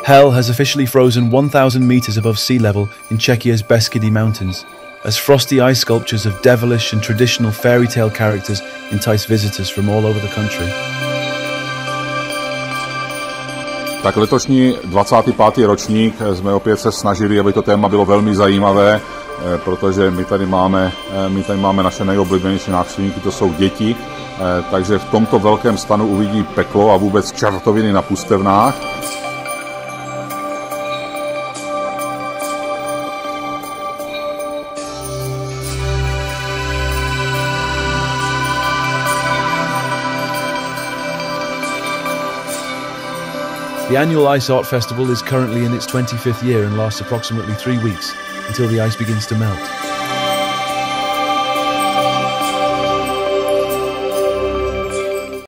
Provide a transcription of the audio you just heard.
Hell has officially frozen 1,000 meters above sea level in Czechia's Beskidi Mountains, as frosty ice sculptures of devilish and traditional fairy tale characters entice visitors from all over the country. Tak letošní 25. ročník jsme opět se snažili, aby to téma bylo velmi zajímavé, protože my tady máme naše nejoblíbenější návštěvníky, to jsou děti, takže v tomto velkém stanu uvidí peklo a vůbec čertoviny na pustevnách. The annual Ice Art Festival is currently in its 25th year and lasts approximately 3 weeks until the ice begins to melt.